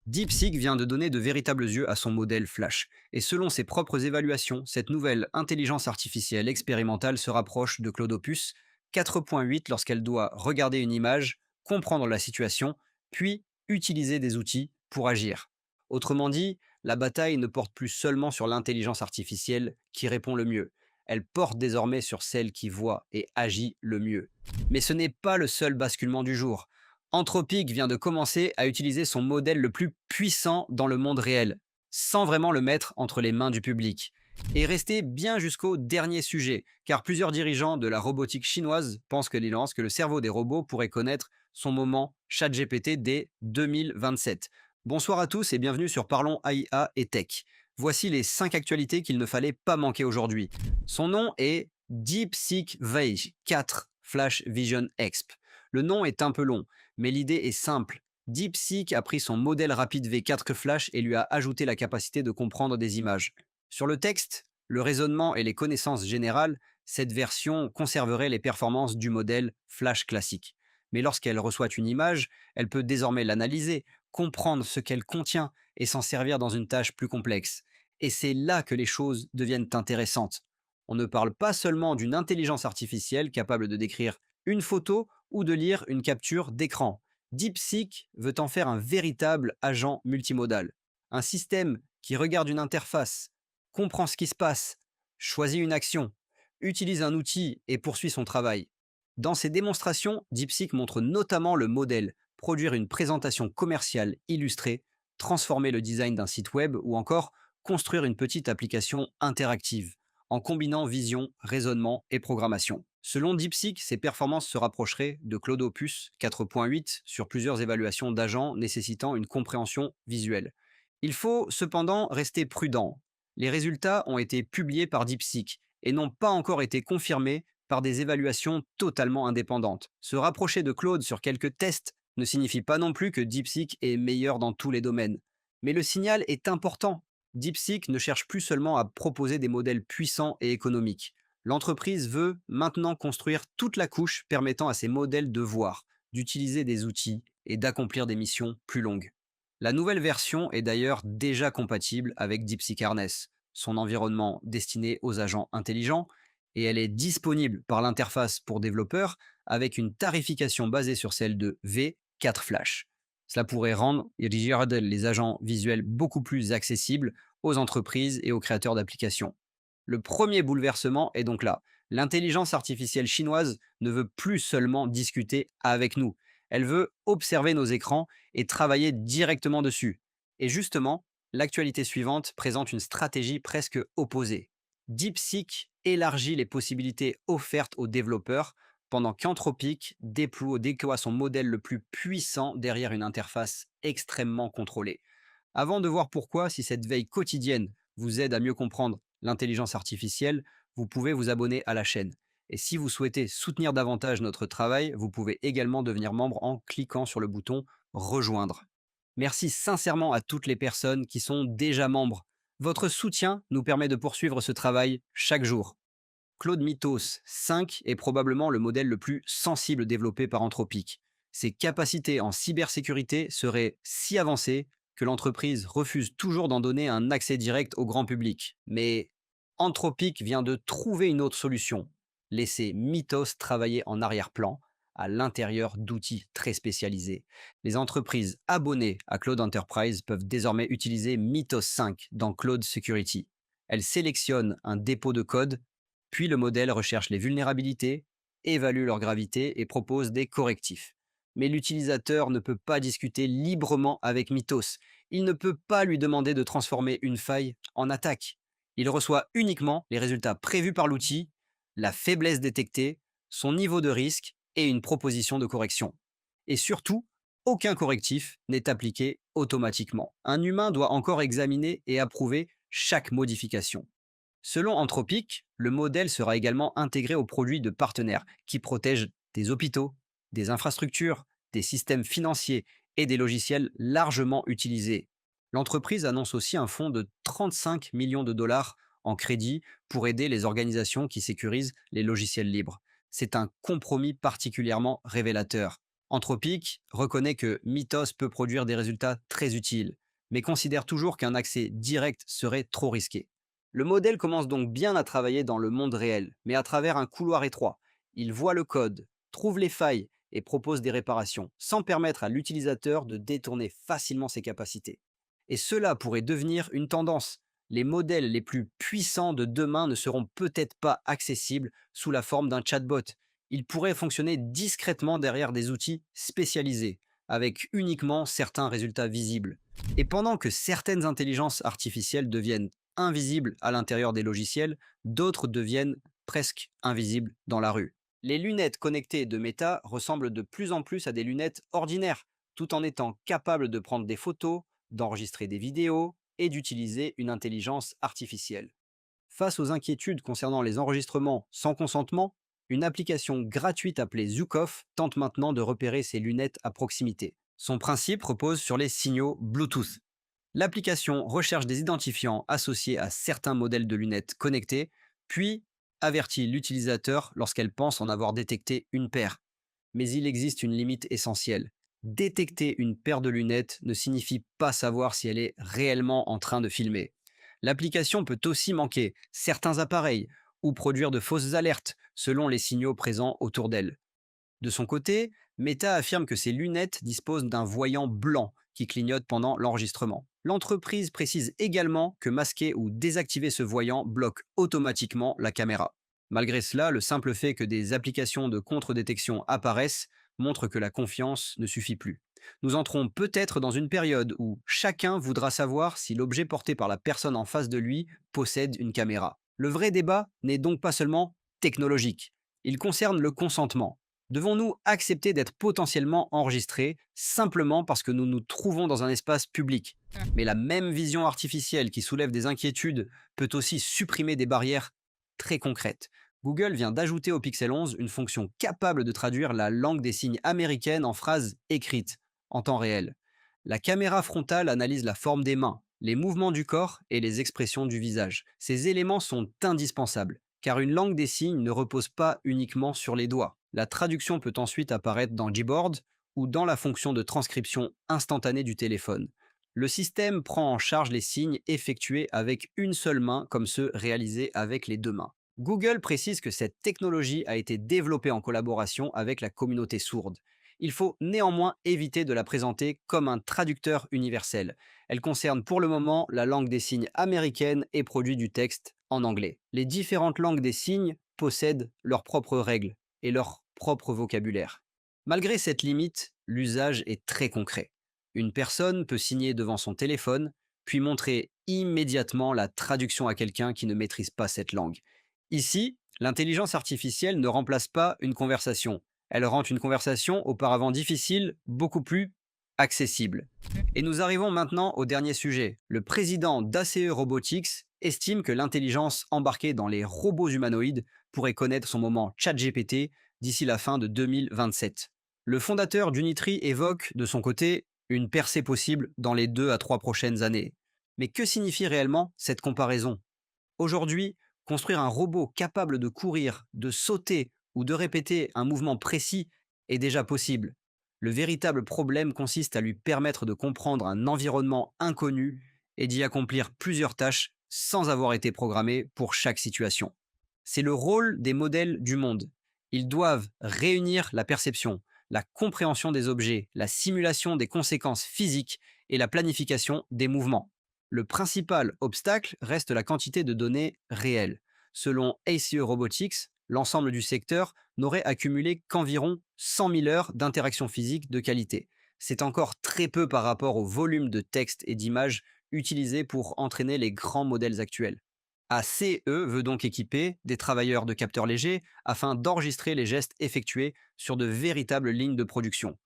DeepSeek vient de donner de véritables yeux à son modèle Flash. Et selon ses propres évaluations, cette nouvelle intelligence artificielle expérimentale se rapproche de Claude Opus 4.8 lorsqu'elle doit regarder une image, comprendre la situation, puis utiliser des outils pour agir. Autrement dit, la bataille ne porte plus seulement sur l'intelligence artificielle qui répond le mieux. Elle porte désormais sur celle qui voit et agit le mieux. Mais ce n'est pas le seul basculement du jour. Anthropic vient de commencer à utiliser son modèle le plus puissant dans le monde réel, sans vraiment le mettre entre les mains du public. Et rester bien jusqu'au dernier sujet, car plusieurs dirigeants de la robotique chinoise pensent que le cerveau des robots pourrait connaître son moment ChatGPT dès 2027. Bonsoir à tous et bienvenue sur Parlons AIA et Tech. Voici les 5 actualités qu'il ne fallait pas manquer aujourd'hui. Son nom est DeepSeek V4 Flash Vision Exp. Le nom est un peu long, mais l'idée est simple. DeepSeek a pris son modèle rapide V4 Flash et lui a ajouté la capacité de comprendre des images. Sur le texte, le raisonnement et les connaissances générales, cette version conserverait les performances du modèle Flash classique. Mais lorsqu'elle reçoit une image, elle peut désormais l'analyser, comprendre ce qu'elle contient et s'en servir dans une tâche plus complexe. Et c'est là que les choses deviennent intéressantes. On ne parle pas seulement d'une intelligence artificielle capable de décrire une photo ou de lire une capture d'écran. DeepSeek veut en faire un véritable agent multimodal. Un système qui regarde une interface, comprend ce qui se passe, choisit une action, utilise un outil et poursuit son travail. Dans ses démonstrations, DeepSeek montre notamment le modèle, produire une présentation commerciale illustrée, transformer le design d'un site web ou encore construire une petite application interactive, en combinant vision, raisonnement et programmation. Selon DeepSeek, ses performances se rapprocheraient de Claude Opus 4.8 sur plusieurs évaluations d'agents nécessitant une compréhension visuelle. Il faut cependant rester prudent. Les résultats ont été publiés par DeepSeek et n'ont pas encore été confirmés par des évaluations totalement indépendantes. Se rapprocher de Claude sur quelques tests ne signifie pas non plus que DeepSeek est meilleur dans tous les domaines. Mais le signal est important. DeepSeek ne cherche plus seulement à proposer des modèles puissants et économiques. L'entreprise veut maintenant construire toute la couche permettant à ces modèles de voir, d'utiliser des outils et d'accomplir des missions plus longues. La nouvelle version est d'ailleurs déjà compatible avec DeepSeek Harness, son environnement destiné aux agents intelligents, et elle est disponible par l'interface pour développeurs avec une tarification basée sur celle de V4 Flash. Cela pourrait rendre les agents visuels beaucoup plus accessibles aux entreprises et aux créateurs d'applications. Le premier bouleversement est donc là. L'intelligence artificielle chinoise ne veut plus seulement discuter avec nous. Elle veut observer nos écrans et travailler directement dessus. Et justement, l'actualité suivante présente une stratégie presque opposée. DeepSeek élargit les possibilités offertes aux développeurs pendant qu'Anthropic déploie son modèle le plus puissant derrière une interface extrêmement contrôlée. Avant de voir pourquoi, si cette veille quotidienne vous aide à mieux comprendre l'intelligence artificielle, vous pouvez vous abonner à la chaîne. Et si vous souhaitez soutenir davantage notre travail, vous pouvez également devenir membre en cliquant sur le bouton Rejoindre. Merci sincèrement à toutes les personnes qui sont déjà membres. Votre soutien nous permet de poursuivre ce travail chaque jour. Claude Mythos 5 est probablement le modèle le plus sensible développé par Anthropic. Ses capacités en cybersécurité seraient si avancées que l'entreprise refuse toujours d'en donner un accès direct au grand public. Mais Anthropic vient de trouver une autre solution, laisser Mythos travailler en arrière-plan, à l'intérieur d'outils très spécialisés. Les entreprises abonnées à Cloud Enterprise peuvent désormais utiliser Mythos 5 dans Cloud Security. Elles sélectionnent un dépôt de code, puis le modèle recherche les vulnérabilités, évalue leur gravité et propose des correctifs. Mais l'utilisateur ne peut pas discuter librement avec Mythos. Il ne peut pas lui demander de transformer une faille en attaque. Il reçoit uniquement les résultats prévus par l'outil, la faiblesse détectée, son niveau de risque et une proposition de correction. Et surtout, aucun correctif n'est appliqué automatiquement. Un humain doit encore examiner et approuver chaque modification. Selon Anthropic, le modèle sera également intégré aux produits de partenaires qui protègent des hôpitaux, des infrastructures, des systèmes financiers et des logiciels largement utilisés. L'entreprise annonce aussi un fonds de 35 millions de dollars en crédit pour aider les organisations qui sécurisent les logiciels libres. C'est un compromis particulièrement révélateur. Anthropic reconnaît que Mythos peut produire des résultats très utiles, mais considère toujours qu'un accès direct serait trop risqué. Le modèle commence donc bien à travailler dans le monde réel, mais à travers un couloir étroit. Il voit le code, trouve les failles et propose des réparations, sans permettre à l'utilisateur de détourner facilement ses capacités. Et cela pourrait devenir une tendance. Les modèles les plus puissants de demain ne seront peut-être pas accessibles sous la forme d'un chatbot. Ils pourraient fonctionner discrètement derrière des outils spécialisés, avec uniquement certains résultats visibles. Et pendant que certaines intelligences artificielles deviennent invisibles à l'intérieur des logiciels, d'autres deviennent presque invisibles dans la rue. Les lunettes connectées de Meta ressemblent de plus en plus à des lunettes ordinaires, tout en étant capables de prendre des photos, d'enregistrer des vidéos et d'utiliser une intelligence artificielle. Face aux inquiétudes concernant les enregistrements sans consentement, une application gratuite appelée Zukoff tente maintenant de repérer ces lunettes à proximité. Son principe repose sur les signaux Bluetooth. L'application recherche des identifiants associés à certains modèles de lunettes connectées, puis avertit l'utilisateur lorsqu'elle pense en avoir détecté une paire. Mais il existe une limite essentielle. Détecter une paire de lunettes ne signifie pas savoir si elle est réellement en train de filmer. L'application peut aussi manquer certains appareils ou produire de fausses alertes selon les signaux présents autour d'elle. De son côté, Meta affirme que ses lunettes disposent d'un voyant blanc qui clignote pendant l'enregistrement. L'entreprise précise également que masquer ou désactiver ce voyant bloque automatiquement la caméra. Malgré cela, le simple fait que des applications de contre-détection apparaissent montre que la confiance ne suffit plus. Nous entrons peut-être dans une période où chacun voudra savoir si l'objet porté par la personne en face de lui possède une caméra. Le vrai débat n'est donc pas seulement technologique, il concerne le consentement. Devons-nous accepter d'être potentiellement enregistrés simplement parce que nous nous trouvons dans un espace public? Mais la même vision artificielle qui soulève des inquiétudes peut aussi supprimer des barrières très concrètes. Google vient d'ajouter au Pixel 11 une fonction capable de traduire la langue des signes américaine en phrases écrites en temps réel. La caméra frontale analyse la forme des mains, les mouvements du corps et les expressions du visage. Ces éléments sont indispensables, car une langue des signes ne repose pas uniquement sur les doigts. La traduction peut ensuite apparaître dans Gboard ou dans la fonction de transcription instantanée du téléphone. Le système prend en charge les signes effectués avec une seule main comme ceux réalisés avec les deux mains. Google précise que cette technologie a été développée en collaboration avec la communauté sourde. Il faut néanmoins éviter de la présenter comme un traducteur universel. Elle concerne pour le moment la langue des signes américaine et produit du texte en anglais. Les différentes langues des signes possèdent leurs propres règles et leur propre vocabulaire. Malgré cette limite, l'usage est très concret. Une personne peut signer devant son téléphone, puis montrer immédiatement la traduction à quelqu'un qui ne maîtrise pas cette langue. Ici, l'intelligence artificielle ne remplace pas une conversation. Elle rend une conversation auparavant difficile beaucoup plus accessible. Et nous arrivons maintenant au dernier sujet. Le président d'ACE Robotics estime que l'intelligence embarquée dans les robots humanoïdes pourrait connaître son moment ChatGPT d'ici la fin de 2027. Le fondateur d'Unitry évoque, de son côté, une percée possible dans les 2 à 3 prochaines années. Mais que signifie réellement cette comparaison? Aujourd'hui, construire un robot capable de courir, de sauter ou de répéter un mouvement précis est déjà possible. Le véritable problème consiste à lui permettre de comprendre un environnement inconnu et d'y accomplir plusieurs tâches sans avoir été programmé pour chaque situation. C'est le rôle des modèles du monde. Ils doivent réunir la perception, la compréhension des objets, la simulation des conséquences physiques et la planification des mouvements. Le principal obstacle reste la quantité de données réelles. Selon ACE Robotics, l'ensemble du secteur n'aurait accumulé qu'environ 100 000 heures d'interaction physique de qualité. C'est encore très peu par rapport au volume de textes et d'images utilisés pour entraîner les grands modèles actuels. ACE veut donc équiper des travailleurs de capteurs légers afin d'enregistrer les gestes effectués sur de véritables lignes de production.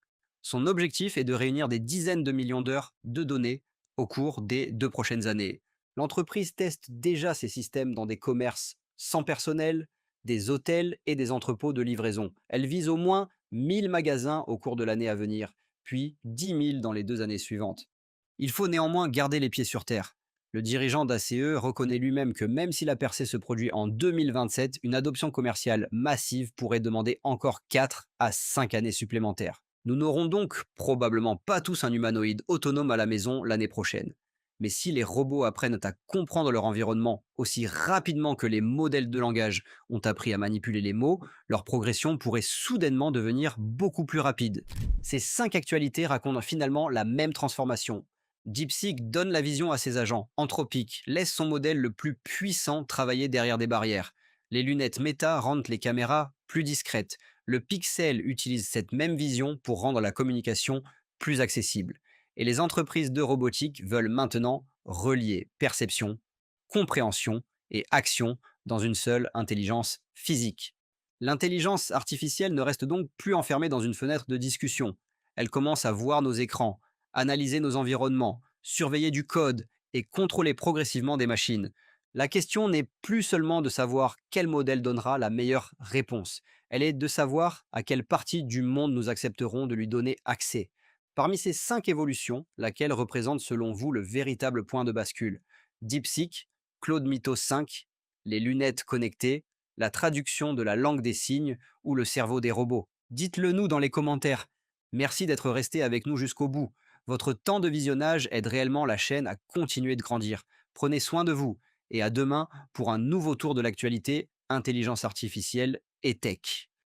Son objectif est de réunir des dizaines de millions d'heures de données au cours des 2 prochaines années. L'entreprise teste déjà ces systèmes dans des commerces sans personnel, des hôtels et des entrepôts de livraison. Elle vise au moins 1000 magasins au cours de l'année à venir, puis 10 000 dans les 2 années suivantes. Il faut néanmoins garder les pieds sur terre. Le dirigeant d'ACE reconnaît lui-même que même si la percée se produit en 2027, une adoption commerciale massive pourrait demander encore 4 à 5 années supplémentaires. Nous n'aurons donc probablement pas tous un humanoïde autonome à la maison l'année prochaine. Mais si les robots apprennent à comprendre leur environnement aussi rapidement que les modèles de langage ont appris à manipuler les mots, leur progression pourrait soudainement devenir beaucoup plus rapide. Ces 5 actualités racontent finalement la même transformation. DeepSeek donne la vision à ses agents. Anthropic laisse son modèle le plus puissant travailler derrière des barrières. Les lunettes Meta rendent les caméras plus discrètes. Le Pixel utilise cette même vision pour rendre la communication plus accessible. Et les entreprises de robotique veulent maintenant relier perception, compréhension et action dans une seule intelligence physique. L'intelligence artificielle ne reste donc plus enfermée dans une fenêtre de discussion. Elle commence à voir nos écrans, analyser nos environnements, surveiller du code et contrôler progressivement des machines. La question n'est plus seulement de savoir quel modèle donnera la meilleure réponse, elle est de savoir à quelle partie du monde nous accepterons de lui donner accès. Parmi ces 5 évolutions, laquelle représente selon vous le véritable point de bascule? DeepSeek, Claude Mythos 5, les lunettes connectées, la traduction de la langue des signes ou le cerveau des robots? Dites-le nous dans les commentaires. Merci d'être resté avec nous jusqu'au bout. Votre temps de visionnage aide réellement la chaîne à continuer de grandir. Prenez soin de vous et à demain pour un nouveau tour de l'actualité, intelligence artificielle et tech.